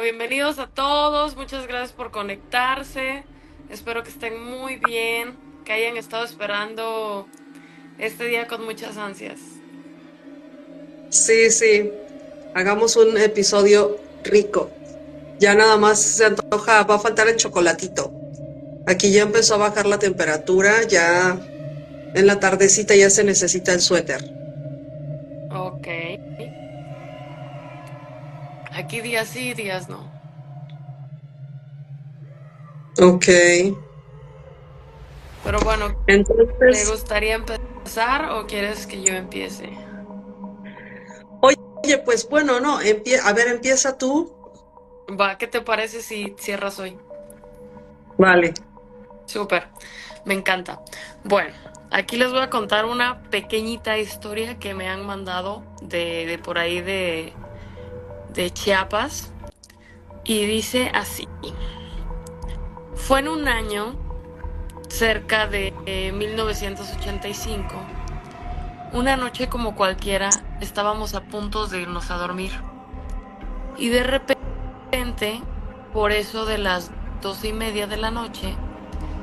bienvenidos a todos. Muchas gracias por conectarse. Espero que estén muy bien, que hayan estado esperando este día con muchas ansias. Sí, sí, hagamos un episodio rico. Ya nada más se antoja, va a faltar el chocolatito. Aquí ya empezó a bajar la temperatura, ya en la tardecita ya se necesita el suéter. Ok. Aquí días sí, días no. Ok, Pero bueno, ¿te entonces, gustaría empezar o quieres que yo empiece? oye, pues bueno, no, a ver, empieza tú. Va, ¿qué te parece si cierras hoy? Vale. Súper, me encanta. Bueno, aquí les voy a contar una pequeñita historia que me han mandado de por ahí de Chiapas. Y dice así, fue en un año cerca de 1985, una noche como cualquiera, estábamos a punto de irnos a dormir. Y de repente, por eso de las 12:30 de la noche,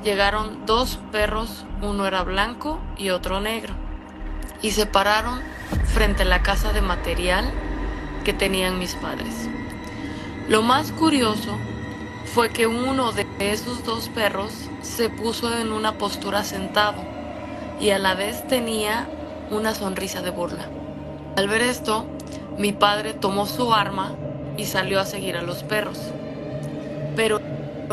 llegaron dos perros, uno era blanco y otro negro, y se pararon frente a la casa de material que tenían mis padres. Lo más curioso fue que uno de esos dos perros se puso en una postura sentado y a la vez tenía una sonrisa de burla. Al ver esto, mi padre tomó su arma y salió a seguir a los perros, pero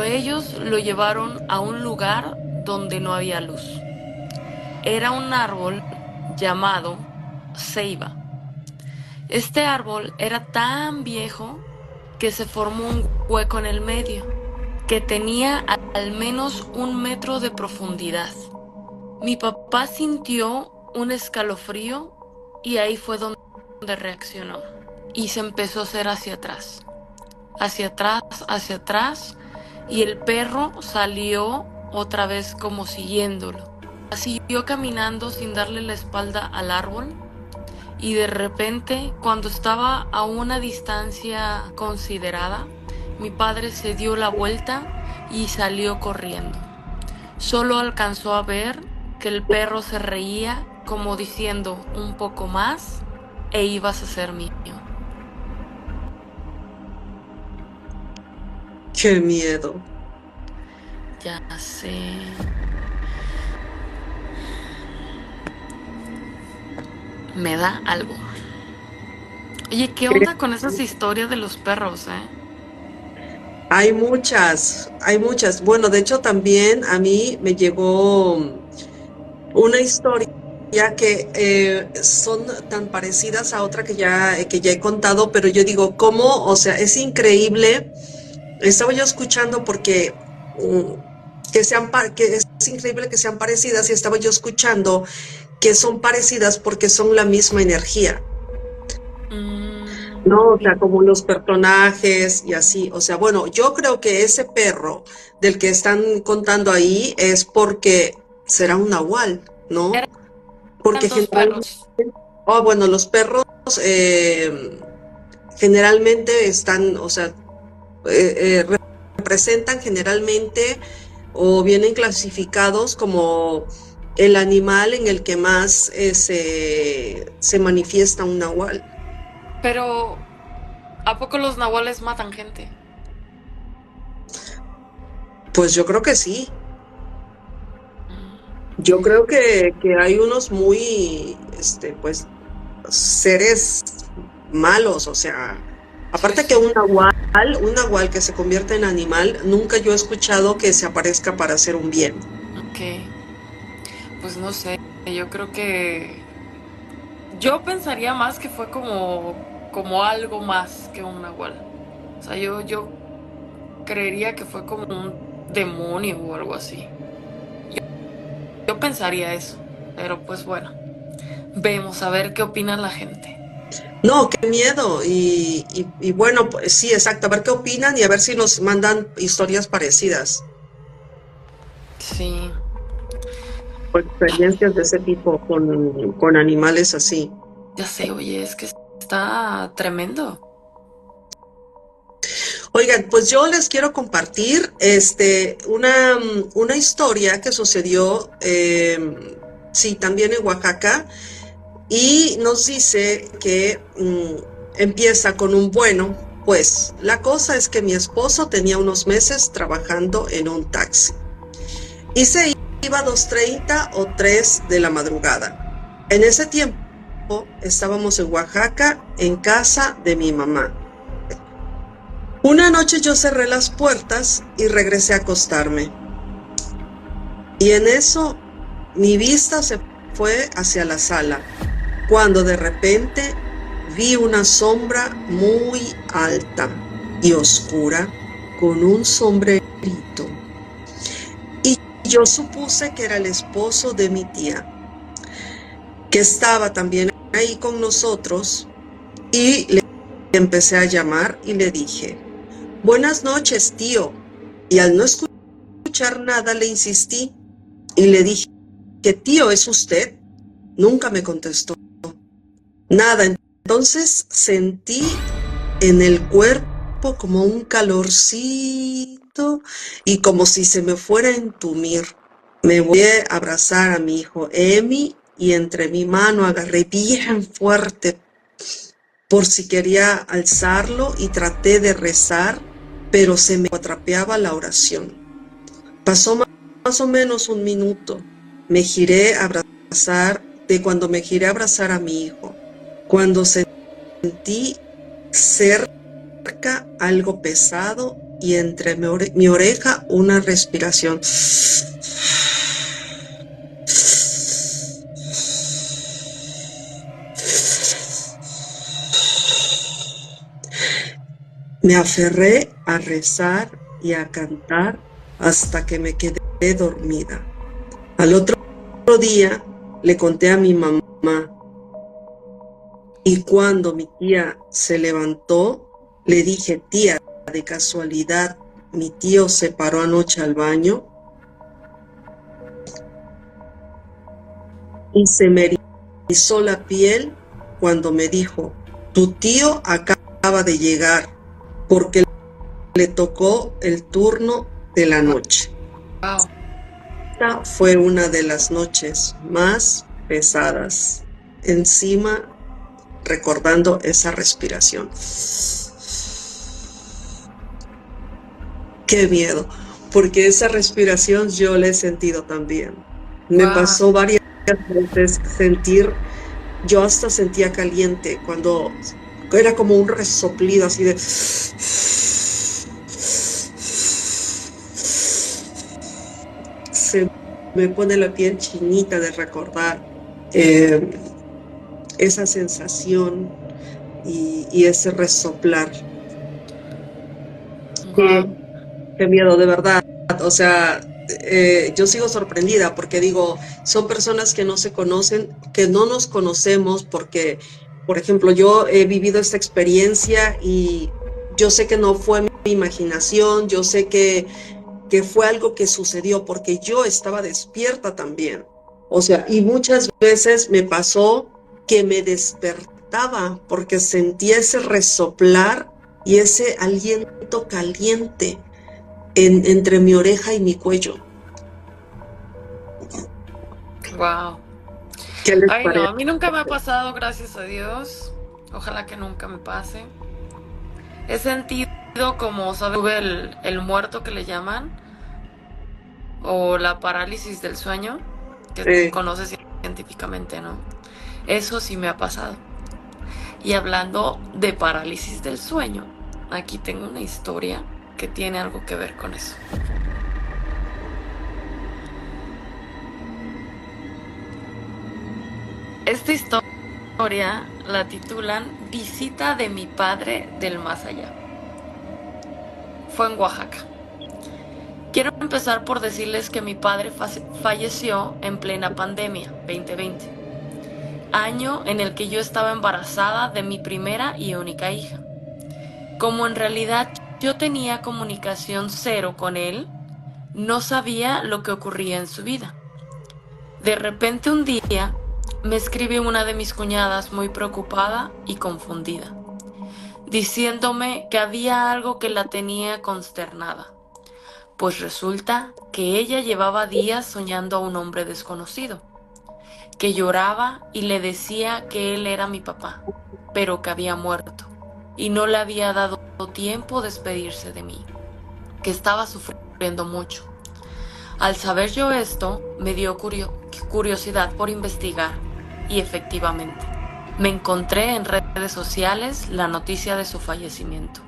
ellos lo llevaron a un lugar donde no había luz. Era un árbol llamado ceiba. Este árbol era tan viejo que se formó un hueco en el medio, que tenía al menos 1 metro de profundidad. Mi papá sintió un escalofrío y ahí fue donde reaccionó. Y se empezó a hacer hacia atrás, hacia atrás, y el perro salió otra vez como siguiéndolo. Siguió caminando sin darle la espalda al árbol y de repente, cuando estaba a una distancia considerada, mi padre se dio la vuelta y salió corriendo. Solo alcanzó a ver que el perro se reía como diciendo un poco más e ibas a ser mío. Qué miedo. Ya sé. Me da algo. Oye, ¿qué onda con esas historias de los perros, eh? Hay muchas, hay muchas. Bueno, de hecho también a mí me llegó una historia que son tan parecidas a otra que ya he contado, pero yo digo, ¿cómo? O sea, es increíble. Estaba yo escuchando porque que es increíble que sean parecidas y estaba yo escuchando que son parecidas porque son la misma energía, Mm, ¿no? O sea, como los personajes y así. O sea, bueno, yo creo que ese perro del que están contando ahí es porque será un nahual, ¿no? Porque eran dos generalmente, perros. oh, bueno, los perros eh, generalmente están, o sea, representan generalmente o vienen clasificados como el animal en el que más se manifiesta un nahual. Pero, ¿a poco los nahuales matan gente? Pues yo creo que sí. Mm, Yo creo que hay unos muy, pues, seres malos, o sea, sí, aparte que sí. un nahual que se convierte en animal, nunca yo he escuchado que se aparezca para hacer un bien. Ok, pues no sé. Yo creo que yo pensaría más que fue como algo más que un nahual. O sea, yo creería que fue como un demonio o algo así. Yo pensaría eso. Pero pues bueno, vemos a ver qué opina la gente. No, qué miedo. Y bueno, pues sí, exacto, a ver qué opinan y a ver si nos mandan historias parecidas Sí, o experiencias de ese tipo con animales así. ya sé, oye, es que está tremendo. Oigan, pues yo les quiero compartir una historia que sucedió, sí, también en Oaxaca, y nos dice que empieza con un bueno. Pues la cosa es que mi esposo tenía unos meses trabajando en un taxi y se iba a 2:30 o 3 de la madrugada. En ese tiempo estábamos en Oaxaca, en casa de mi mamá. Una noche yo cerré las puertas y regresé a acostarme. Y en eso mi vista se fue hacia la sala, cuando de repente vi una sombra muy alta y oscura con un sombrerito. Y yo supuse que era el esposo de mi tía, que estaba también ahí con nosotros, y le empecé a llamar y le dije: buenas noches, tío. Y al no escuchar nada le insistí y le dije: ¿qué tío es usted? Nunca me contestó nada. Entonces sentí en el cuerpo como un calorcito y como si se me fuera a entumir. Me voy a abrazar a mi hijo Emi y entre mi mano agarré bien fuerte por si quería alzarlo y traté de rezar, pero se me atrapeaba la oración. Pasó más o menos un minuto. Me giré a abrazar, de cuando me giré a abrazar a mi hijo, cuando sentí cerca algo pesado y entre mi oreja una respiración. Me aferré a rezar y a cantar hasta que me quedé dormida. Al otro día le conté a mi mamá y cuando mi tía se levantó, le dije: tía, de casualidad, mi tío se paró anoche al baño. Y se me erizó la piel cuando me dijo: tu tío acaba de llegar porque le tocó el turno de la noche. Wow. Esta fue una de las noches más pesadas. Encima, recordando esa respiración. Qué miedo, porque esa respiración yo la he sentido también. Me pasó varias veces sentir, yo hasta sentía caliente cuando era como un resoplido así de... Se me pone la piel chinita de recordar esa sensación y ese resoplar. Qué miedo, de verdad. O sea, yo sigo sorprendida porque digo, son personas que no se conocen, que no nos conocemos porque, por ejemplo, yo he vivido esta experiencia y yo sé que no fue mi imaginación, yo sé que fue algo que sucedió porque yo estaba despierta también. O sea, y muchas veces me pasó que me despertaba porque sentía ese resoplar y ese aliento caliente entre mi oreja y mi cuello. Wow. ¿Qué les Ay, parece? no, a mí nunca me ha pasado, gracias a Dios. Ojalá que nunca me pase. He sentido como, ¿sabes? El muerto que le llaman, o la parálisis del sueño, que conoces científicamente, ¿no? Eso sí me ha pasado. Y hablando de parálisis del sueño, aquí tengo una historia que tiene algo que ver con eso. Esta historia la titulan Visita de mi padre del más allá. Fue en Oaxaca. Quiero empezar por decirles que mi padre falleció en plena pandemia, 2020. Año en el que yo estaba embarazada de mi primera y única hija. Como en realidad yo tenía comunicación cero con él, no sabía lo que ocurría en su vida. De repente un día me escribe una de mis cuñadas muy preocupada y confundida. diciéndome que había algo que la tenía consternada, pues resulta que ella llevaba días soñando a un hombre desconocido, que lloraba y le decía que él era mi papá, pero que había muerto, y no le había dado tiempo de despedirse de mí, que estaba sufriendo mucho. Al saber yo esto, me dio curiosidad por investigar, y efectivamente, me encontré en redes sociales la noticia de su fallecimiento.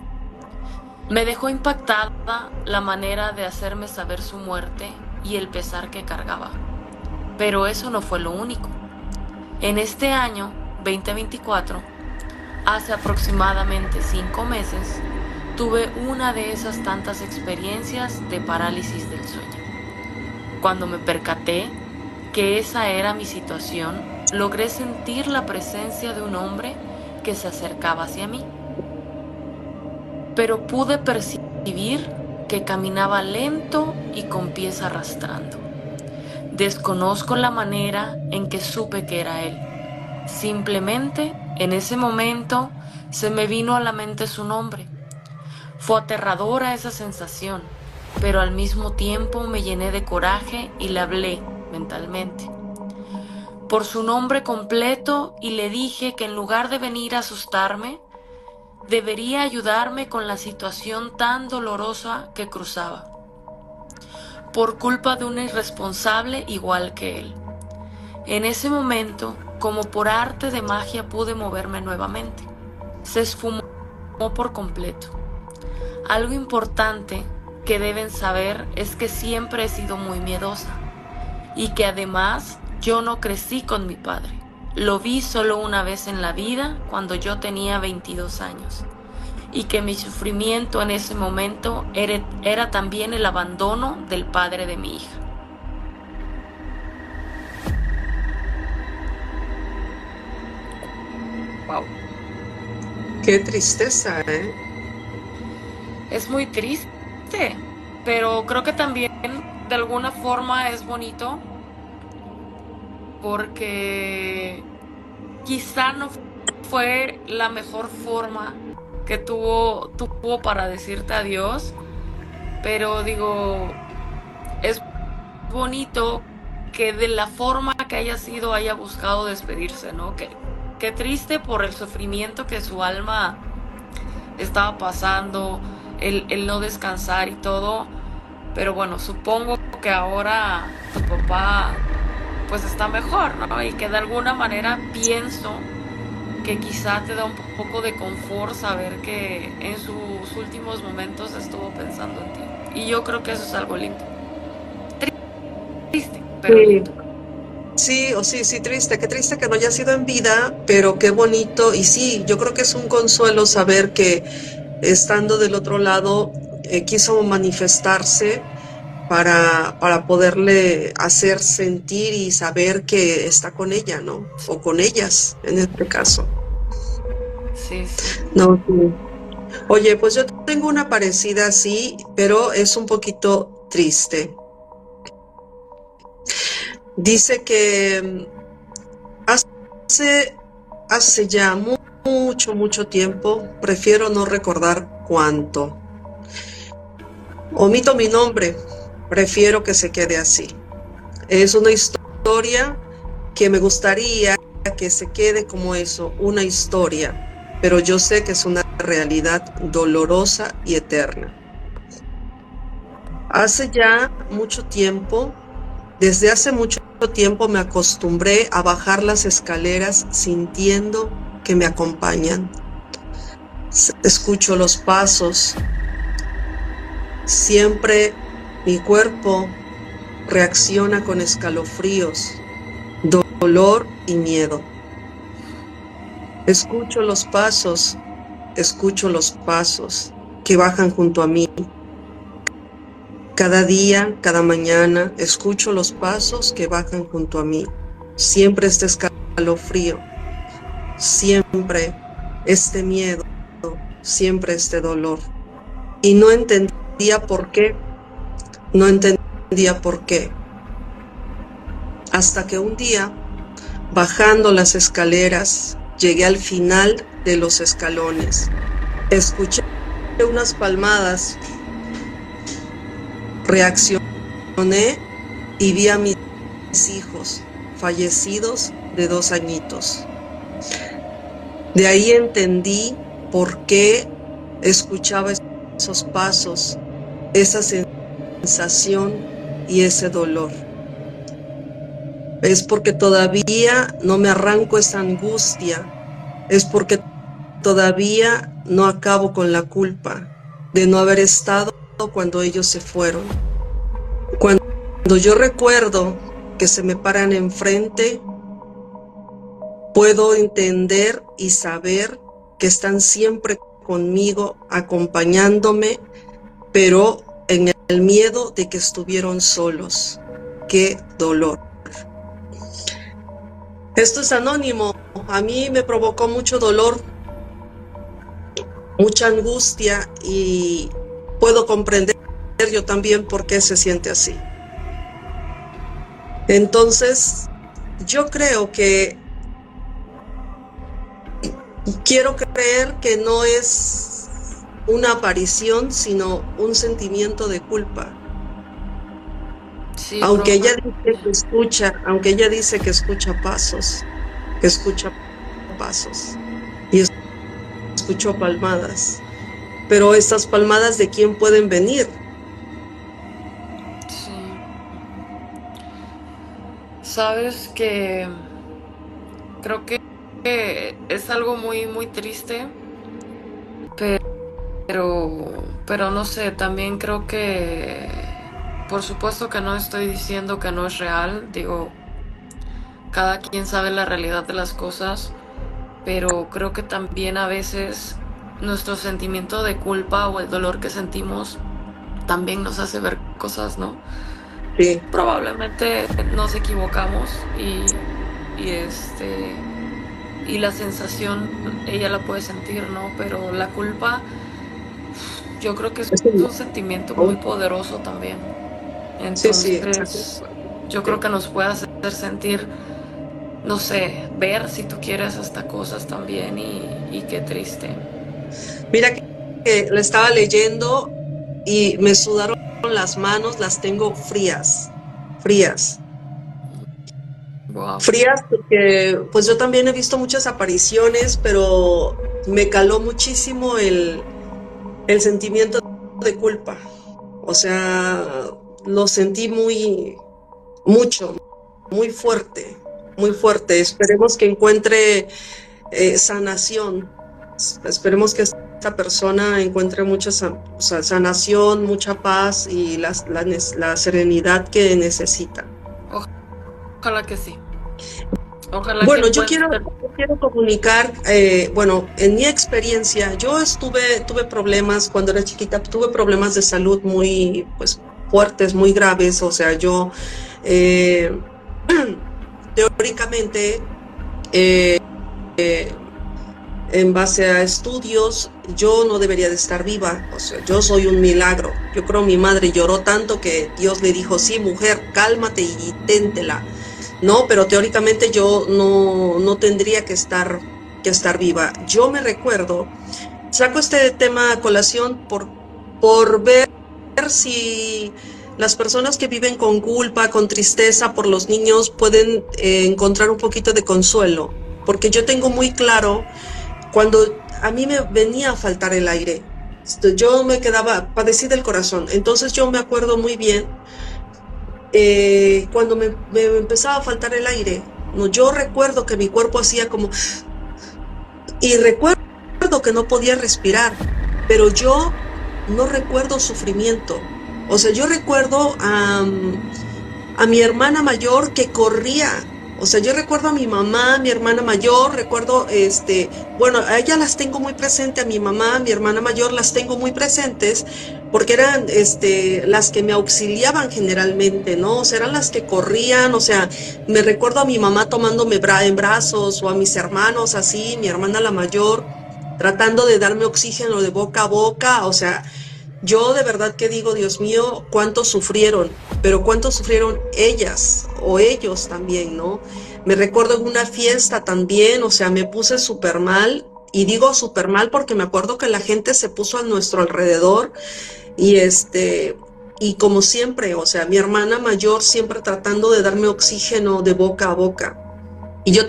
Me dejó impactada la manera de hacerme saber su muerte y el pesar que cargaba. Pero eso no fue lo único. En este año, 2024, hace aproximadamente 5 meses, tuve una de esas tantas experiencias de parálisis del sueño. Cuando me percaté que esa era mi situación, logré sentir la presencia de un hombre que se acercaba hacia mí. Pero pude percibir que caminaba lento y con pies arrastrando. Desconozco la manera en que supe que era él. Simplemente, en ese momento, se me vino a la mente su nombre. Fue aterradora esa sensación, pero al mismo tiempo me llené de coraje y le hablé mentalmente por su nombre completo y le dije que en lugar de venir a asustarme, debería ayudarme con la situación tan dolorosa que cruzaba, por culpa de un irresponsable igual que él. En ese momento, como por arte de magia, pude moverme nuevamente. Se esfumó por completo. Algo importante que deben saber es que siempre he sido muy miedosa y que además yo no crecí con mi padre. Lo vi solo una vez en la vida cuando yo tenía 22 años y que mi sufrimiento en ese momento era también el abandono del padre de mi hija. Wow. Qué tristeza, ¿eh? Es muy triste, pero creo que también de alguna forma es bonito porque quizá no fue la mejor forma que tuvo para decirte adiós, pero digo, es bonito que de la forma que haya sido haya buscado despedirse, ¿no? Qué triste por el sufrimiento que su alma estaba pasando, el no descansar y todo, pero bueno, supongo que ahora tu papá pues está mejor, ¿no? Y que de alguna manera pienso que quizá te da un poco de confort saber que en sus últimos momentos estuvo pensando en ti. Y yo creo que eso es algo lindo. Triste, pero lindo. Sí, sí, triste, qué triste que no haya sido en vida, pero qué bonito. Y sí, yo creo que es un consuelo saber que estando del otro lado quiso manifestarse para poderle hacer sentir y saber que está con ella, ¿no? O con ellas, en este caso. Sí, sí. No, sí. Oye, pues yo tengo una parecida así, pero es un poquito triste. Dice que hace ya mucho tiempo, prefiero no recordar cuánto. Omito mi nombre, prefiero que se quede así. Es una historia que me gustaría que se quede como eso, una historia, pero yo sé que es una realidad dolorosa y eterna. Desde hace mucho tiempo me acostumbré a bajar las escaleras sintiendo que me acompañan. Escucho los pasos. Siempre mi cuerpo reacciona con escalofríos, dolor y miedo. Escucho los pasos que bajan junto a mí. Cada día, cada mañana, escucho los pasos que bajan junto a mí. Siempre este escalofrío, siempre este miedo, siempre este dolor. Y no entendía por qué. Hasta que un día, bajando las escaleras, llegué al final de los escalones escuché unas palmadas, reaccioné y vi a mis hijos fallecidos de 2 añitos. De ahí entendí por qué escuchaba esos pasos, esa sensación y ese dolor. Es porque todavía no me arranco esa angustia, es porque todavía no acabo con la culpa de no haber estado cuando ellos se fueron. Cuando yo recuerdo que se me paran enfrente, puedo entender y saber que están siempre conmigo, acompañándome, pero en el miedo de que estuvieron solos. ¡Qué dolor! Esto es anónimo. A mí me provocó mucho dolor, mucha angustia, y puedo comprender yo también por qué se siente así. Entonces, yo creo que quiero creer que no es una aparición, sino un sentimiento de culpa. Sí, Aunque ella dice que escucha pasos, y escuchó palmadas. Pero estas palmadas, ¿de quién pueden venir? sí. Sabes que creo que es algo muy, muy triste, pero no sé, también creo que, por supuesto que no estoy diciendo que no es real, digo, cada quien sabe la realidad de las cosas, pero creo que también a veces nuestro sentimiento de culpa o el dolor que sentimos también nos hace ver cosas, ¿no? Sí. Probablemente nos equivocamos y la sensación ella la puede sentir, ¿no? Pero la culpa, yo creo que es un sentimiento muy poderoso también. Sí, Entonces, yo creo que nos puede hacer sentir, no sé, ver si tú quieres hasta cosas también, y qué triste. Mira que la estaba leyendo y me sudaron las manos, las tengo frías. Wow. Frías porque pues yo también he visto muchas apariciones, pero me caló muchísimo el sentimiento de culpa. O sea, lo sentí mucho, muy fuerte, muy fuerte. Esperemos que encuentre sanación. Esperemos que esta persona encuentre mucha sanación, mucha paz y la serenidad que necesita. Ojalá que sí. Ojalá Bueno, que yo quiero comunicar, bueno, en mi experiencia, yo tuve problemas cuando era chiquita, tuve problemas de salud muy, pues, fuertes, muy graves. O sea, yo teóricamente, en base a estudios, yo no debería de estar viva. O sea, yo soy un milagro. Yo creo mi madre lloró tanto que Dios le dijo, sí, mujer, cálmate y téntela. No, pero teóricamente yo no tendría que estar viva. Yo me recuerdo, saco este tema a colación por ver si las personas que viven con culpa, con tristeza por los niños pueden encontrar un poquito de consuelo. Porque yo tengo muy claro, cuando a mí me venía a faltar el aire, yo padecí del corazón. Entonces yo me acuerdo muy bien, cuando me empezaba a faltar el aire, no, yo recuerdo que mi cuerpo hacía como, y recuerdo que no podía respirar, pero yo no recuerdo sufrimiento. O sea, yo recuerdo a mi hermana mayor que corría. O sea, yo recuerdo a mi mamá, mi hermana mayor, recuerdo, bueno, a ellas las tengo muy presente, a mi mamá, a mi hermana mayor las tengo muy presentes, porque eran las que me auxiliaban generalmente, ¿no? O sea, eran las que corrían. O sea, me recuerdo a mi mamá tomándome en brazos, o a mis hermanos así, mi hermana la mayor, tratando de darme oxígeno de boca a boca. O sea, yo de verdad que digo, Dios mío, cuánto sufrieron, pero cuánto sufrieron ellas o ellos también, ¿no? Me recuerdo en una fiesta también, o sea, me puse súper mal y digo súper mal porque me acuerdo que la gente se puso a nuestro alrededor y y como siempre, o sea, mi hermana mayor siempre tratando de darme oxígeno de boca a boca. Y yo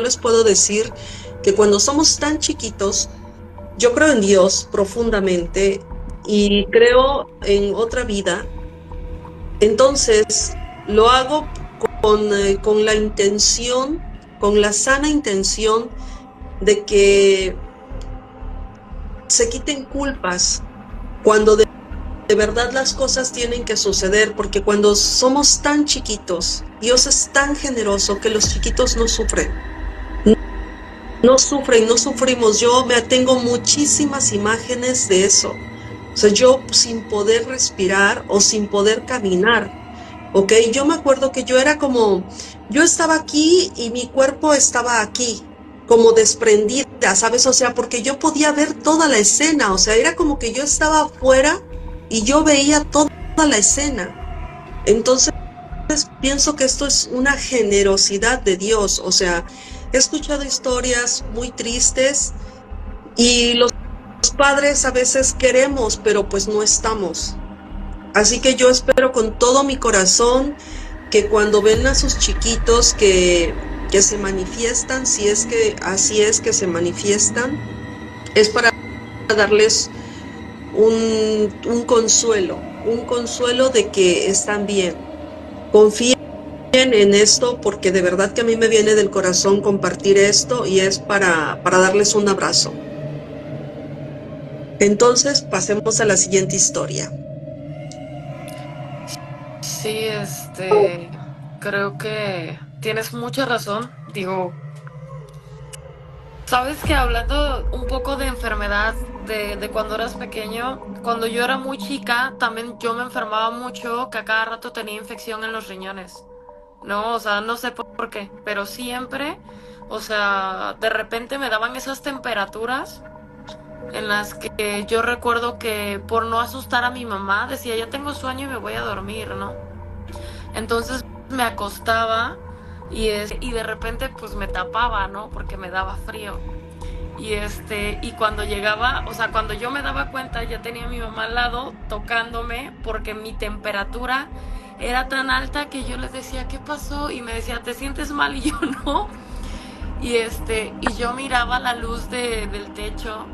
les puedo decir que cuando somos tan chiquitos, yo creo en Dios profundamente y creo en otra vida, entonces lo hago con la intención, con la sana intención de que se quiten culpas cuando de verdad las cosas tienen que suceder, porque cuando somos tan chiquitos, Dios es tan generoso que los chiquitos no sufren. No sufren, no sufrimos. Yo me tengo muchísimas imágenes de eso. O sea, yo sin poder respirar o sin poder caminar, ¿ok? Yo me acuerdo que yo estaba aquí y mi cuerpo estaba aquí, como desprendida, ¿sabes? O sea, porque yo podía ver toda la escena, o sea, era como que yo estaba afuera y yo veía toda la escena. Entonces, pienso que esto es una generosidad de Dios, o sea, he escuchado historias muy tristes y los padres a veces queremos, pero pues no estamos. Así que yo espero con todo mi corazón que cuando ven a sus chiquitos que se manifiestan, si es que así es que se manifiestan, es para darles un consuelo de que están bien. Confíen en esto porque de verdad que a mí me viene del corazón compartir esto y es para darles un abrazo. Entonces, pasemos a la siguiente historia. Sí, creo que tienes mucha razón. Digo, sabes que hablando un poco de enfermedad de cuando eras pequeño, cuando yo era muy chica, también yo me enfermaba mucho, que a cada rato tenía infección en los riñones. No, o sea, no sé por qué, pero siempre, o sea, de repente me daban esas temperaturas en las que yo recuerdo que por no asustar a mi mamá decía, ya tengo sueño y me voy a dormir, ¿no? Entonces me acostaba y de repente pues me tapaba, ¿no? Porque me daba frío. Y cuando llegaba, o sea, cuando yo me daba cuenta, ya tenía a mi mamá al lado tocándome porque mi temperatura era tan alta que yo les decía, ¿qué pasó? Y me decía, ¿te sientes mal? Y yo no. Y yo miraba la luz del techo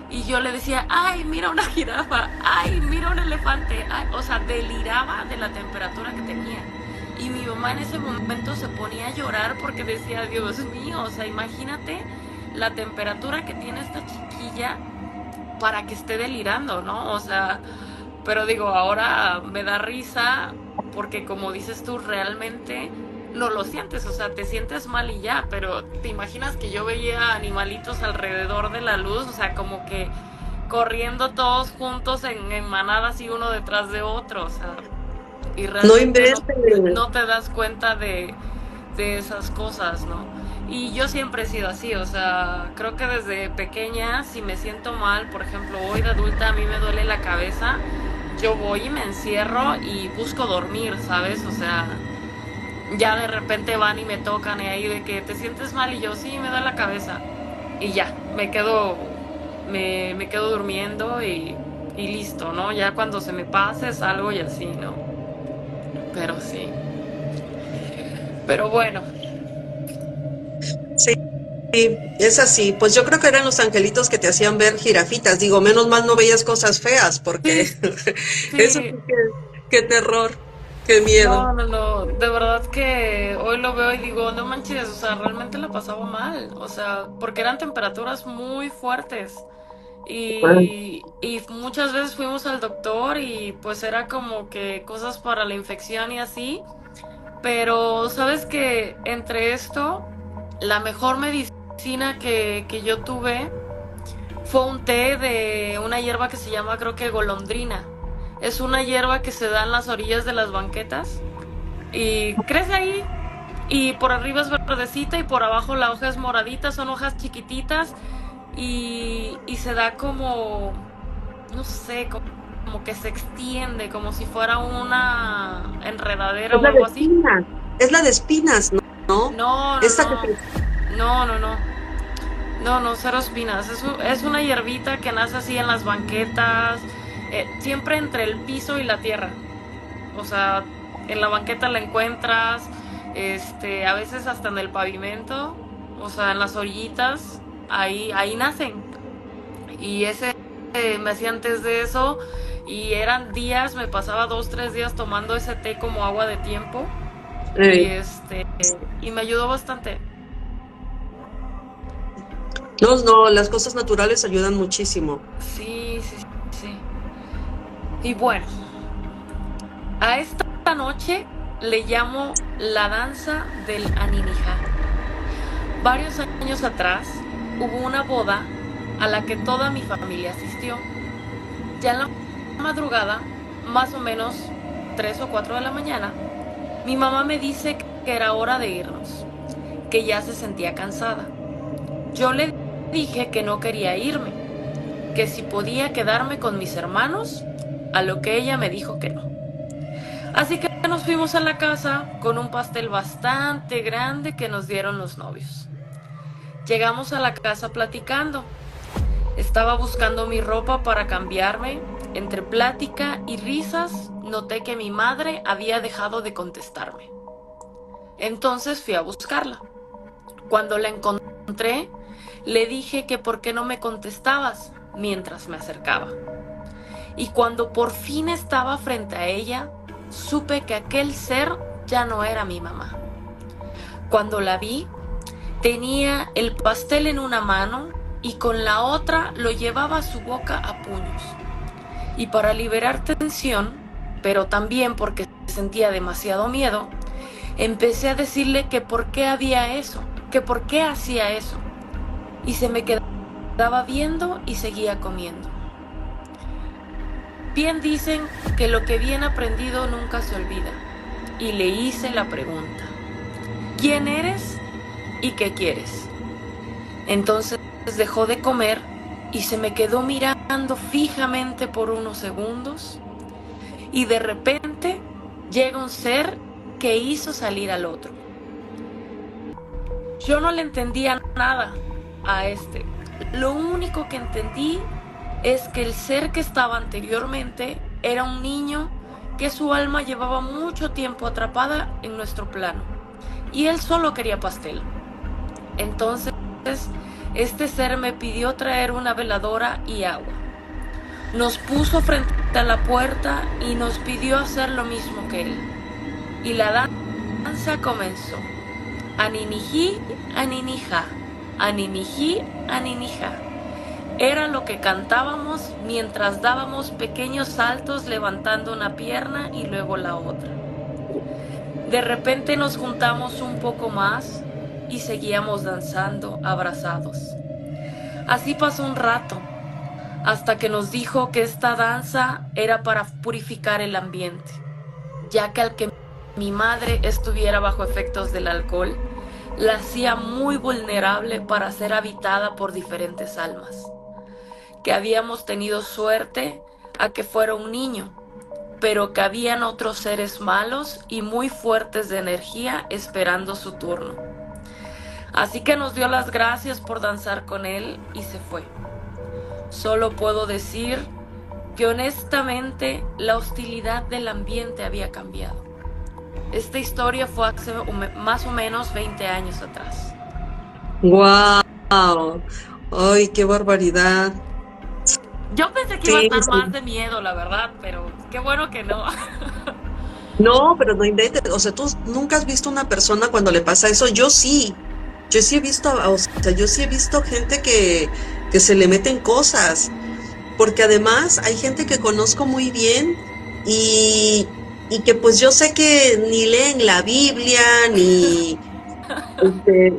y yo le decía, ay, mira una jirafa, ay, mira un elefante. Ay, o sea, deliraba de la temperatura que tenía. Y mi mamá en ese momento se ponía a llorar porque decía, Dios mío, o sea, imagínate la temperatura que tiene esta chiquilla para que esté delirando, ¿no? O sea, pero digo, ahora me da risa porque como dices tú, realmente no lo sientes, o sea, te sientes mal y ya, pero te imaginas que yo veía animalitos alrededor de la luz, o sea, como que corriendo todos juntos en manadas y uno detrás de otro, o sea, y No realmente inventen. no te das cuenta de esas cosas, ¿no? Y yo siempre he sido así, o sea, creo que desde pequeña, si me siento mal, por ejemplo, hoy de adulta a mí me duele la cabeza, yo voy y me encierro y busco dormir, ¿sabes? O sea, ya de repente van y me tocan y ahí de que te sientes mal y yo sí, me da la cabeza. Y ya, me quedo durmiendo y listo, ¿no? Ya cuando se me pase salgo y así, ¿no? Pero sí. Pero bueno, Sí, es así. Pues yo creo que eran los angelitos que te hacían ver jirafitas. Digo, menos mal no veías cosas feas, porque sí, eso sí. sí qué terror, qué miedo. No, no, no. De verdad que hoy lo veo y digo, no manches, o sea, realmente la pasaba mal. O sea, porque eran temperaturas muy fuertes. Y muchas veces fuimos al doctor y pues era como que cosas para la infección y así. Pero sabes que entre esto, la mejor medicina que yo tuve fue un té de una hierba que se llama, creo que golondrina. Es una hierba que se da en las orillas de las banquetas y crece ahí. Y por arriba es verdecita y por abajo la hoja es moradita, son hojas chiquititas y se da como, no sé, como que se extiende, como si fuera una enredadera Es o la de algo así. espinas, es la de espinas, ¿no? ¿No? No, no, Esta que no, te... no, no, no. No, no, cero espinas. Es una hierbita que nace así en las banquetas, siempre entre el piso y la tierra. O sea, en la banqueta la encuentras, a veces hasta en el pavimento, o sea, en las orillitas, ahí nacen. Y me hacía antes de eso, y eran días, me pasaba 2, 3 días tomando ese té como agua de tiempo, y Ey. y me ayudó bastante. No, no, las cosas naturales ayudan muchísimo. Sí, sí, sí. Y bueno, a esta noche le llamo la danza del Aninijá. Varios años atrás hubo una boda a la que toda mi familia asistió. Ya en la madrugada, más o menos 3 o 4 de la mañana, mi mamá me dice que era hora de irnos, que ya se sentía cansada. Yo le dije que no quería irme, que si podía quedarme con mis hermanos, a lo que ella me dijo que no. Así que nos fuimos a la casa con un pastel bastante grande que nos dieron los novios. Llegamos a la casa platicando. Estaba buscando mi ropa para cambiarme. Entre plática y risas, noté que mi madre había dejado de contestarme. Entonces fui a buscarla. Cuando la encontré, le dije que por qué no me contestabas mientras me acercaba. Y cuando por fin estaba frente a ella, supe que aquel ser ya no era mi mamá. Cuando la vi, tenía el pastel en una mano y con la otra lo llevaba a su boca a puños. Y para liberar tensión, pero también porque sentía demasiado miedo, empecé a decirle que por qué había eso, que por qué hacía eso. Y se me quedaba viendo y seguía comiendo. Bien dicen que lo que bien aprendido nunca se olvida. Y le hice la pregunta: ¿quién eres y qué quieres? Entonces dejó de comer y se me quedó mirando fijamente por unos segundos, y de repente llega un ser que hizo salir al otro. Yo no le entendía nada a este. Lo único que entendí es que el ser que estaba anteriormente era un niño que su alma llevaba mucho tiempo atrapada en nuestro plano, y él solo quería pastel. Entonces, este ser me pidió traer una veladora y agua. Nos puso frente a la puerta y nos pidió hacer lo mismo que él. Y la danza comenzó. Aninijí, aninija, aninijí, aninija. Era lo que cantábamos mientras dábamos pequeños saltos levantando una pierna y luego la otra. De repente nos juntamos un poco más y seguíamos danzando abrazados. Así pasó un rato, hasta que nos dijo que esta danza era para purificar el ambiente, ya que al que mi madre estuviera bajo efectos del alcohol, la hacía muy vulnerable para ser habitada por diferentes almas. Que habíamos tenido suerte a que fuera un niño, pero que habían otros seres malos y muy fuertes de energía esperando su turno. Así que nos dio las gracias por danzar con él y se fue. Solo puedo decir que honestamente la hostilidad del ambiente había cambiado. Esta historia fue hace más o menos 20 años atrás. ¡Guau! ¡Ay, qué barbaridad! Yo pensé que iba a Sí, estar más sí. de miedo, la verdad, pero qué bueno que no. No, pero no inventes. O sea, tú nunca has visto una persona cuando le pasa eso. Yo sí. Yo sí he visto, o sea, yo sí he visto gente que se le meten cosas. Porque además hay gente que conozco muy bien y, y que pues yo sé que ni leen la Biblia, ni,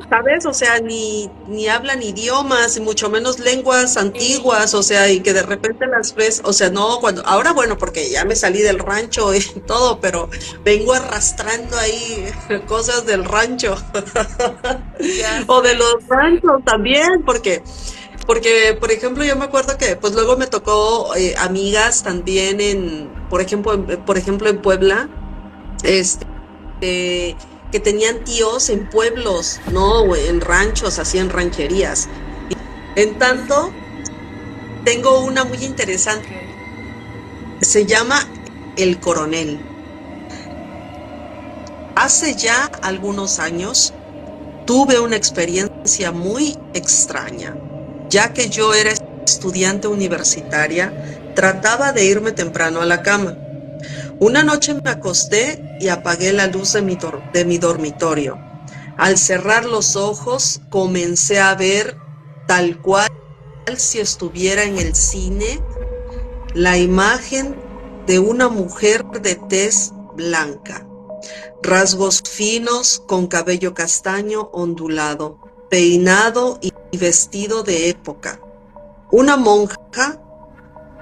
¿sabes? O sea, ni hablan idiomas, y mucho menos lenguas antiguas, o sea, y que de repente las ves, o sea, no, ahora bueno, porque ya me salí del rancho y todo, pero vengo arrastrando ahí cosas del rancho Ya o de sé, los sí. ranchos también, porque, por ejemplo, yo me acuerdo que pues luego me tocó amigas también por ejemplo, en Puebla, este, que tenían tíos en pueblos, ¿no? O en ranchos, así en rancherías. En tanto, tengo una muy interesante. Ok. Se llama El Coronel. Hace ya algunos años tuve una experiencia muy extraña, ya que yo era estudiante universitaria, trataba de irme temprano a la cama. Una noche me acosté y apagué la luz de mi dormitorio. Al cerrar los ojos, comencé a ver, tal cual si estuviera en el cine, la imagen de una mujer de tez blanca, rasgos finos, con cabello castaño ondulado, peinado y vestido de época. Una monja,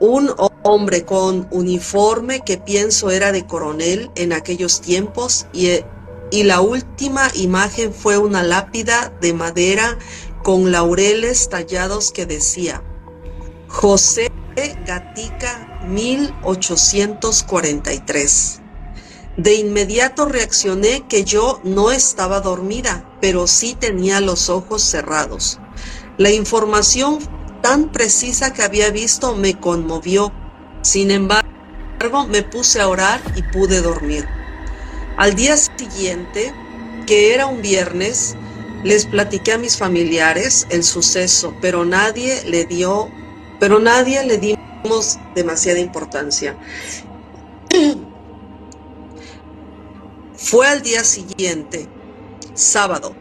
un hombre con uniforme que pienso era de coronel en aquellos tiempos, y la última imagen fue una lápida de madera con laureles tallados que decía: José Gatica 1843. De inmediato reaccioné que yo no estaba dormida, pero sí tenía los ojos cerrados. La información tan precisa que había visto me conmovió. Sin embargo, me puse a orar y pude dormir. Al día siguiente, que era un viernes, les platiqué a mis familiares el suceso, pero nadie le dimos demasiada importancia. Fue al día siguiente, sábado,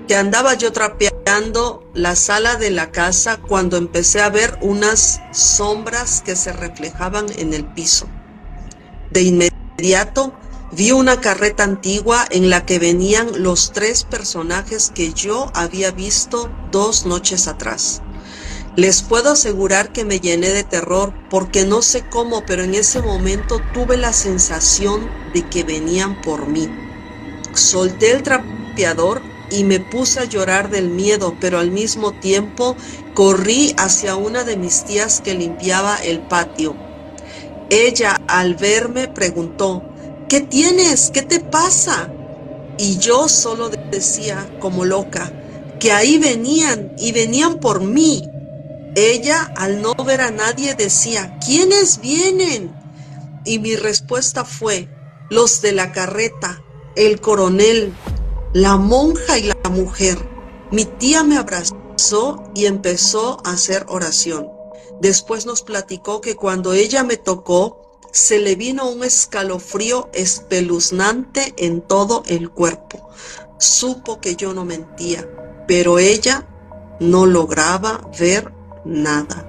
que andaba yo trapeando la sala de la casa cuando empecé a ver unas sombras que se reflejaban en el piso. De inmediato vi una carreta antigua en la que venían los tres personajes que yo había visto 2 noches atrás. Les puedo asegurar que me llené de terror porque no sé cómo, pero en ese momento tuve la sensación de que venían por mí. Solté el trapeador y me puse a llorar del miedo, pero al mismo tiempo corrí hacia una de mis tías que limpiaba el patio. Ella, al verme, preguntó: ¿qué tienes? ¿Qué te pasa? Y yo solo decía, como loca, que ahí venían y venían por mí. Ella, al no ver a nadie, decía: ¿quiénes vienen? Y mi respuesta fue: los de la carreta, el coronel, la monja y la mujer. Mi tía me abrazó y empezó a hacer oración. Después nos platicó que cuando ella me tocó, se le vino un escalofrío espeluznante en todo el cuerpo. Supo que yo no mentía, pero ella no lograba ver nada.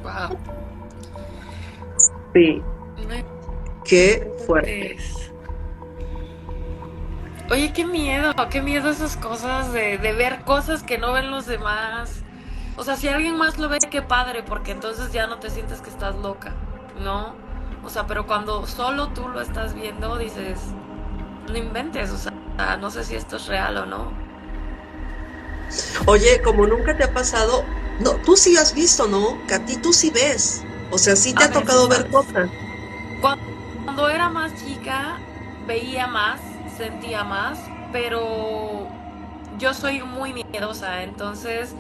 Wow. Sí, No qué fuerte. inventes. Oye, qué miedo esas cosas de ver cosas que no ven los demás. O sea, si alguien más lo ve, qué padre, porque entonces ya no te sientes que estás loca, ¿no? O sea, pero cuando solo tú lo estás viendo, dices, no inventes, o sea, no sé si esto es real o no. Oye, como nunca te ha pasado, no, tú sí has visto, ¿no? Katy, tú sí ves. O sea, sí te A ha tocado veces, ver ¿sabes? cosas. Cuando era más chica, veía más, sentía más, pero yo soy muy miedosa, entonces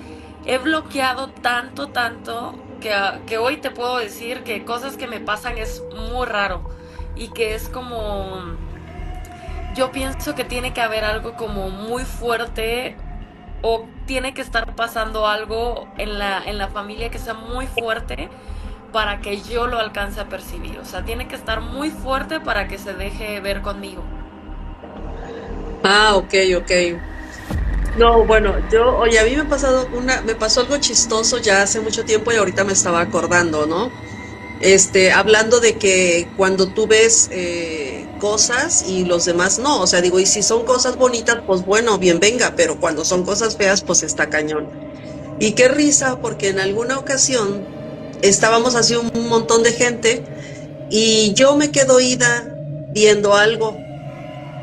he bloqueado tanto, tanto, que hoy te puedo decir que cosas que me pasan es muy raro y que es como, yo pienso que tiene que haber algo como muy fuerte o tiene que estar pasando algo en la familia que sea muy fuerte para que yo lo alcance a percibir. O sea, tiene que estar muy fuerte para que se deje ver conmigo. Ah, ok, ok. No, bueno, oye, a mí me pasó algo chistoso ya hace mucho tiempo y ahorita me estaba acordando, ¿no? Hablando de que cuando tú ves cosas y los demás no, o sea, digo, y si son cosas bonitas, pues bueno, bien venga, pero cuando son cosas feas, pues está cañón. Y qué risa, porque en alguna ocasión estábamos así un montón de gente y yo me quedo ida viendo algo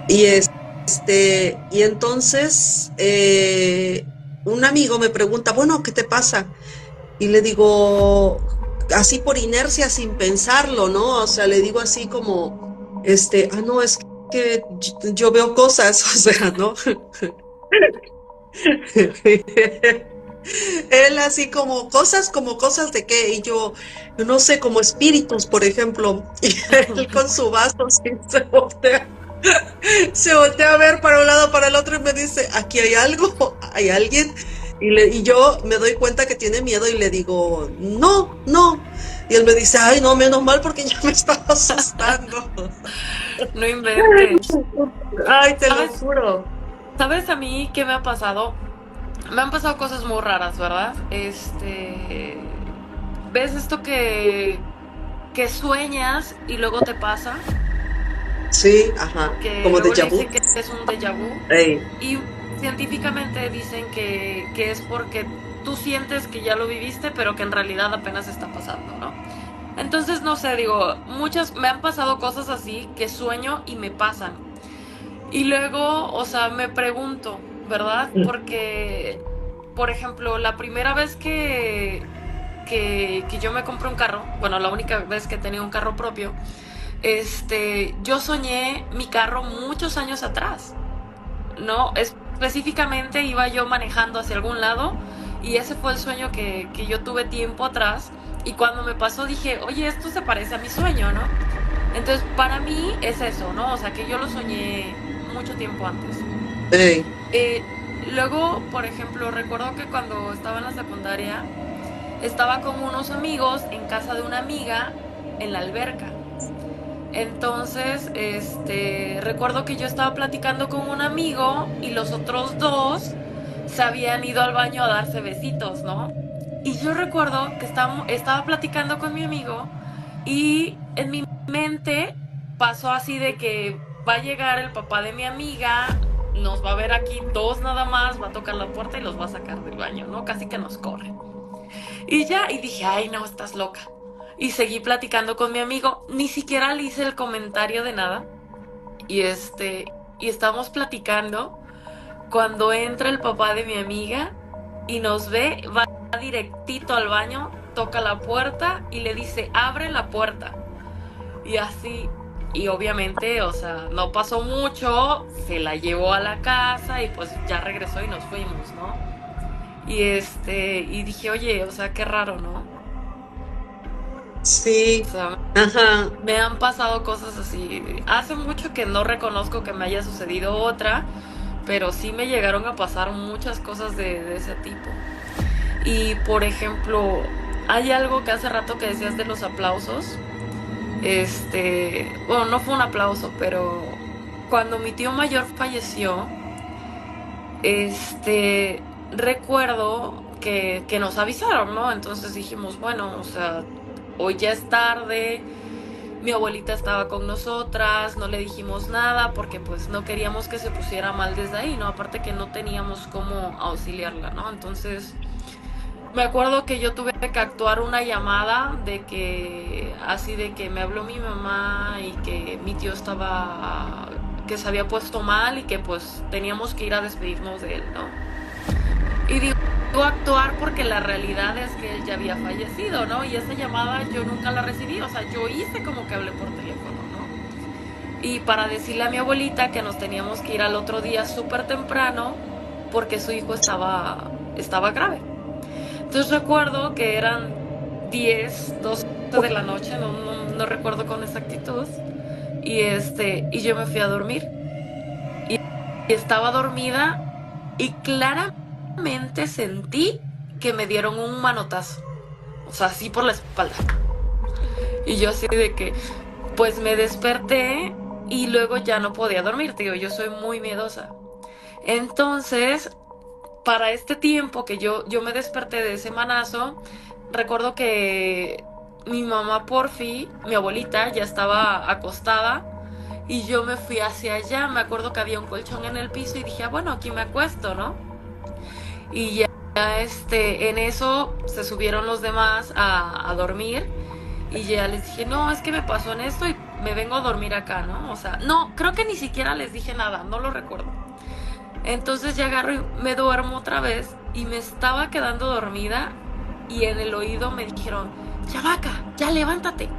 y y entonces un amigo me pregunta, bueno, ¿qué te pasa? Y le digo, así por inercia, sin pensarlo, ¿no? O sea, le digo así como, no, es que yo veo cosas, o sea, ¿no? Él así como cosas de qué, y yo no sé, como espíritus, por ejemplo, y él con su vaso así se voltea a ver para un lado, para el otro y me dice, aquí hay algo, hay alguien, y yo me doy cuenta que tiene miedo y le digo, no, no, y él me dice, ay, no, menos mal porque ya me estaba asustando. No inventes. Ay, te lo ¿Sabes? juro. ¿Sabes a mí qué me ha pasado? Me han pasado cosas muy raras, ¿verdad? ¿Ves esto que sueñas y luego te pasa? Sí, ajá, Que como luego le déjà vu. dicen que es un déjà vu. Ey, Y científicamente dicen que es porque tú sientes que ya lo viviste, pero que en realidad apenas está pasando, ¿no? Entonces, no sé, digo, me han pasado cosas así que sueño y me pasan. Y luego, o sea, me pregunto, ¿verdad? Porque, por ejemplo, la primera vez que yo me compré un carro, bueno, la única vez que he tenido un carro propio, yo soñé mi carro muchos años atrás, ¿no? Específicamente iba yo manejando hacia algún lado y ese fue el sueño que yo tuve tiempo atrás y cuando me pasó dije, oye, esto se parece a mi sueño, ¿no? Entonces, para mí es eso, ¿no? O sea, que yo lo soñé mucho tiempo antes. ey. Luego, por ejemplo, recuerdo que cuando estaba en la secundaria, estaba con unos amigos en casa de una amiga en la alberca. Entonces, recuerdo que yo estaba platicando con un amigo y los otros dos se habían ido al baño a darse besitos, ¿no? Y yo recuerdo que estaba platicando con mi amigo y en mi mente pasó así de que va a llegar el papá de mi amiga, nos va a ver aquí dos nada más, va a tocar la puerta y los va a sacar del baño, ¿no? Casi que nos corre. Y ya, y dije, ay, no, estás loca. Y seguí platicando con mi amigo, ni siquiera le hice el comentario de nada. Y estábamos platicando cuando entra el papá de mi amiga y nos ve, va directito al baño, toca la puerta y le dice, abre la puerta. Y así, y obviamente, o sea, no pasó mucho, se la llevó a la casa y pues ya regresó y nos fuimos, ¿no? Y dije, oye, o sea, qué raro, ¿no? O Sí, sea, ajá. me han pasado cosas así. Hace mucho que no reconozco que me haya sucedido otra, pero sí me llegaron a pasar muchas cosas de ese tipo. Y por ejemplo, hay algo que hace rato que decías de los aplausos. Bueno, no fue un aplauso, pero cuando mi tío mayor falleció, recuerdo que nos avisaron, ¿no? Entonces dijimos, bueno, o sea, hoy ya es tarde, mi abuelita estaba con nosotras, no le dijimos nada porque pues no queríamos que se pusiera mal desde ahí, ¿no? Aparte que no teníamos cómo auxiliarla, ¿no? Entonces, me acuerdo que yo tuve que actuar una llamada de que, así de que me habló mi mamá y que mi tío que se había puesto mal y que pues teníamos que ir a despedirnos de él, ¿no? Y digo actuar porque la realidad es que él ya había fallecido, ¿no? Y esa llamada yo nunca la recibí, o sea, yo hice como que hablé por teléfono, ¿no? Y para decirle a mi abuelita que nos teníamos que ir al otro día súper temprano porque su hijo estaba grave. Entonces recuerdo que eran 10 12 de la noche, no recuerdo con exactitud, y yo me fui a dormir. Y, y estaba dormida y claramente sentí que me dieron un manotazo, o sea, así por la espalda. Y yo así de que, pues me desperté y luego ya no podía dormir, te digo, yo soy muy miedosa. Entonces, para este tiempo que yo me desperté de ese manazo, recuerdo que mi mamá Porfi, mi abuelita, ya estaba acostada y yo me fui hacia allá. Me acuerdo que había un colchón en el piso y dije, ah, bueno, aquí me acuesto, ¿no? Y ya en eso se subieron los demás a dormir y ya les dije, no, es que me pasó en esto y me vengo a dormir acá, ¿no? O sea, no, creo que ni siquiera les dije nada, no lo recuerdo. Entonces ya agarro y me duermo otra vez y me estaba quedando dormida y en el oído me dijeron, Chavaca, ya levántate.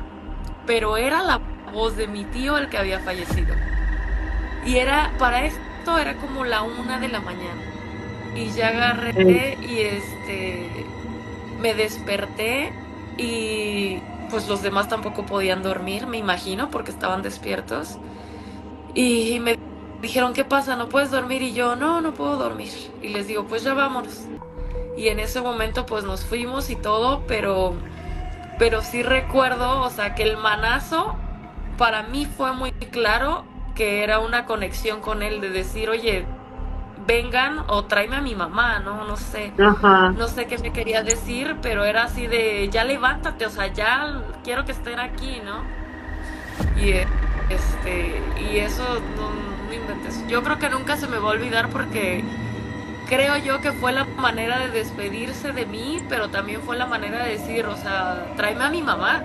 Pero era la voz de mi tío el que había fallecido. Y para esto era como la 1 de la mañana. y ya agarré y me desperté y pues los demás tampoco podían dormir, me imagino, porque estaban despiertos. Y me dijeron, ¿qué pasa? ¿No puedes dormir? Y yo, no, no puedo dormir. Y les digo, pues ya vámonos. Y en ese momento pues nos fuimos y todo, pero sí recuerdo, o sea, que el manazo para mí fue muy claro que era una conexión con él de decir, oye, vengan o tráeme a mi mamá, ¿no? No sé, Ajá. no sé qué me quería decir, pero era así de, ya levántate, o sea, ya quiero que estén aquí, ¿no? Y y eso no inventes. Yo creo que nunca se me va a olvidar porque creo yo que fue la manera de despedirse de mí, pero también fue la manera de decir, o sea, tráeme a mi mamá.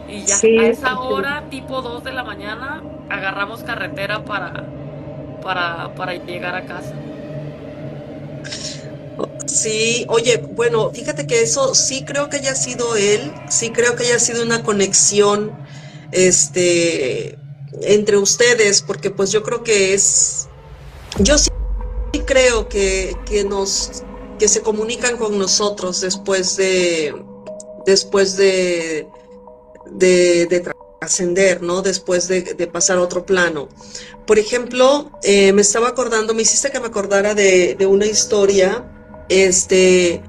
Y ya, a Sí, esa hora, tipo 2 de la mañana, agarramos carretera para llegar a casa. sí, oye, bueno, fíjate que eso sí creo que haya sido él, sí creo que haya sido una conexión, este, entre ustedes, porque pues yo creo que yo sí creo que se comunican con nosotros después de trascender, ¿no? Después de pasar a otro plano. Por ejemplo, me estaba acordando, me hiciste que me acordara de una historia, este,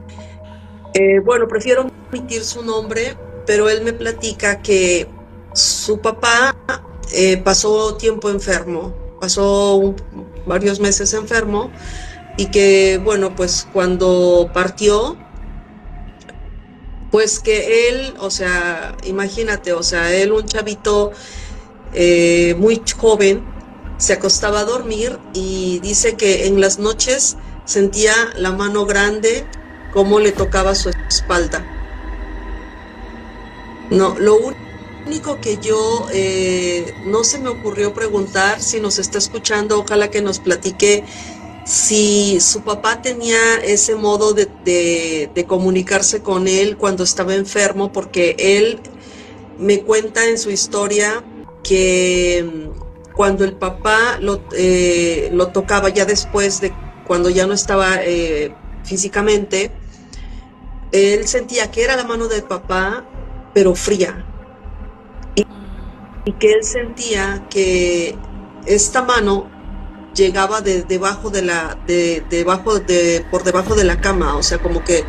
bueno, prefiero no omitir su nombre, pero él me platica que su papá pasó tiempo enfermo, varios meses enfermo y que, bueno, pues cuando partió, pues que él, o sea, imagínate, o sea, él, un chavito muy joven, se acostaba a dormir y dice que en las noches sentía la mano grande como le tocaba su espalda. No, único que yo no se me ocurrió preguntar si nos está escuchando, ojalá que nos platique si su papá tenía ese modo de comunicarse con él cuando estaba enfermo, porque él me cuenta en su historia que cuando el papá lo tocaba ya después de cuando ya no estaba físicamente, él sentía que era la mano del papá, pero fría, y que él sentía que esta mano llegaba por debajo de la cama, o sea, como que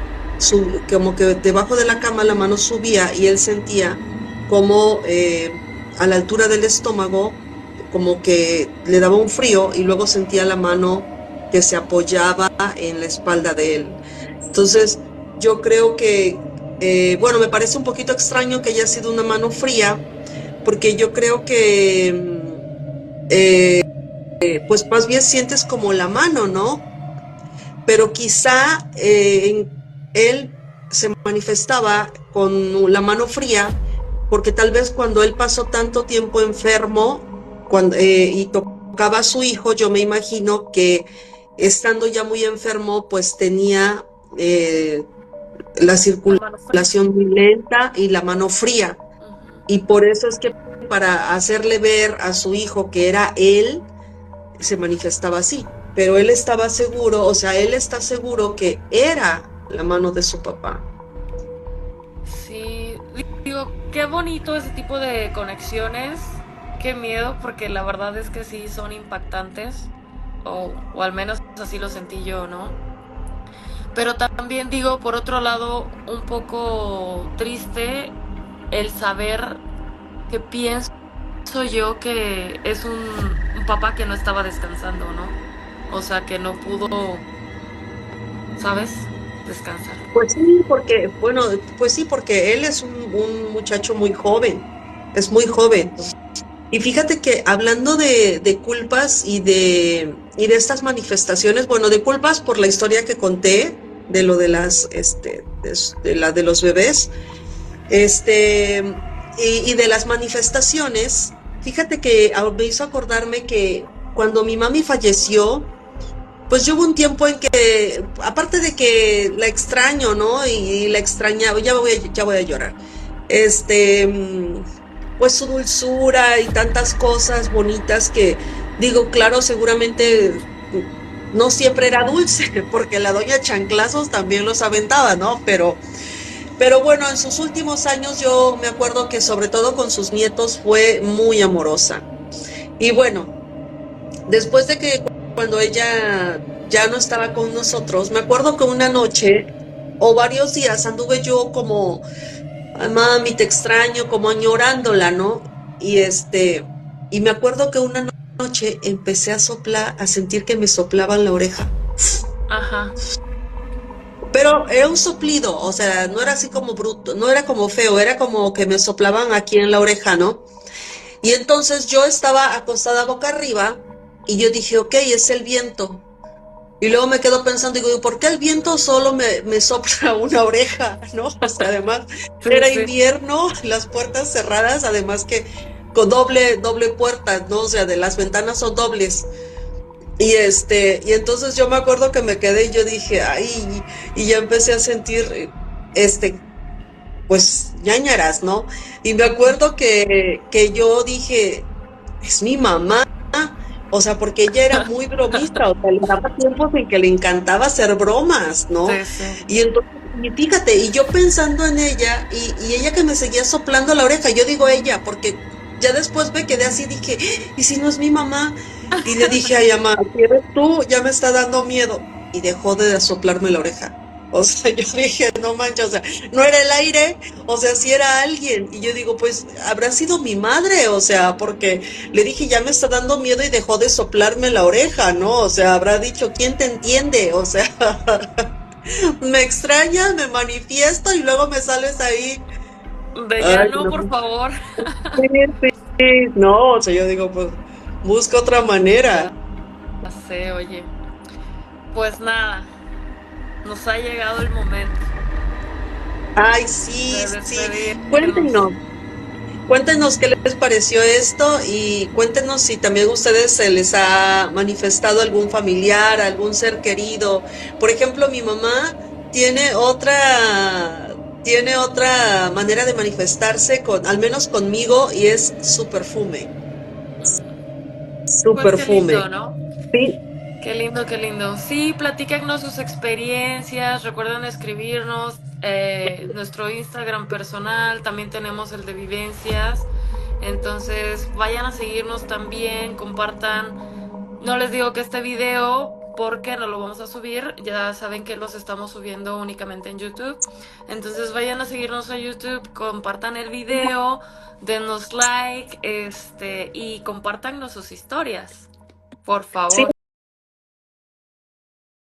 debajo de la cama la mano subía y él sentía como a la altura del estómago, como que le daba un frío y luego sentía la mano que se apoyaba en la espalda de él. Entonces, yo creo que, bueno, me parece un poquito extraño que haya sido una mano fría, porque yo creo que pues más bien sientes como la mano, ¿no? Pero quizá él se manifestaba con la mano fría, porque tal vez cuando él pasó tanto tiempo enfermo y tocaba a su hijo, yo me imagino que estando ya muy enfermo, pues tenía la La mano fría. circulación muy lenta y la mano fría. Ujú. Y por eso es que para hacerle ver a su hijo que era él, se manifestaba así, pero él estaba seguro, o sea, él está seguro que era la mano de su papá. Sí, digo, qué bonito ese tipo de conexiones. Qué miedo, porque la verdad es que sí son impactantes, o al menos así lo sentí yo, ¿no? Pero también digo, por otro lado, un poco triste el saber que pienso yo que es un papá que no estaba descansando, ¿no? O sea, que no pudo, ¿sabes? Descansar. Pues sí, porque, bueno, pues sí, porque él es un muchacho muy joven, es muy joven. Y fíjate que hablando de culpas y de estas manifestaciones, bueno, de culpas por la historia que conté, de lo de de los bebés, este, y de las manifestaciones, fíjate que me hizo acordarme que cuando mi mami falleció, pues yo hubo un tiempo en que, aparte de que la extraño, ¿no? Y la extrañaba, ya voy a llorar. Este, pues su dulzura y tantas cosas bonitas que digo, claro, seguramente no siempre era dulce, porque la doña Chanclazos también los aventaba, ¿no? Pero bueno, en sus últimos años yo me acuerdo que sobre todo con sus nietos fue muy amorosa. Y bueno, después de que cuando ella ya no estaba con nosotros, me acuerdo que una noche o varios días anduve yo como, "Ay, mami, te extraño", como añorándola, ¿no? Y me acuerdo que una noche empecé a soplar, a sentir que me soplaban la oreja. Ajá. Pero era un soplido, o sea, no era así como bruto, no era como feo, era como que me soplaban aquí en la oreja, ¿no? Y entonces yo estaba acostada boca arriba y yo dije, ok, es el viento. Y luego me quedo pensando, digo, ¿por qué el viento solo me sopla una oreja? ¿No? O sea, además Sí, era sí. invierno, las puertas cerradas, además que con doble puerta, ¿no? O sea, de las ventanas son dobles. Y entonces yo me acuerdo que me quedé y yo dije, ay, y ya empecé a sentir, este, pues, ñáñaras, ¿no? Y me Ujú. acuerdo que yo dije, es mi mamá, o sea, porque ella era muy bromista, o sea, le daba tiempos en que le encantaba hacer bromas, ¿no? Sí, sí. Y entonces, y fíjate, y yo pensando en ella, y ella que me seguía soplando la oreja, yo digo ella, porque ya después me quedé así, dije, ¿y si no es mi mamá? Y le dije, ay, mamá, si eres tú, ya me está dando miedo. Y dejó de soplarme la oreja. O sea, yo dije, no manches, o sea, no era el aire, o sea, si era alguien. Y yo digo, pues habrá sido mi madre, o sea, porque le dije, ya me está dando miedo y dejó de soplarme la oreja, ¿no? O sea, habrá dicho, ¿quién te entiende? O sea, me extrañas, me manifiesto y luego me sales ahí. De ya Ay, no, no. por favor. Sí, sí, no, o sea, yo digo, pues busca otra Ya manera. sé, oye. Pues nada, nos ha llegado el momento Ay, sí, de sí. despedirnos. Cuéntenos, cuéntenos qué les pareció esto y cuéntenos si también a ustedes se les ha manifestado algún familiar, algún ser querido. Por ejemplo, mi mamá tiene otra manera de manifestarse con, al menos conmigo, y es su perfume. Mm. Su Pues qué perfume. lindo, ¿no? Sí, Qué lindo, qué lindo. Sí, platícanos sus experiencias, recuerden escribirnos nuestro Instagram personal, también tenemos el de vivencias, entonces vayan a seguirnos también, compartan. No les digo que este video porque no lo vamos a subir, ya saben que los estamos subiendo únicamente en YouTube, entonces vayan a seguirnos a YouTube, compartan el video, denos like, y compártanos sus historias, por sí, favor.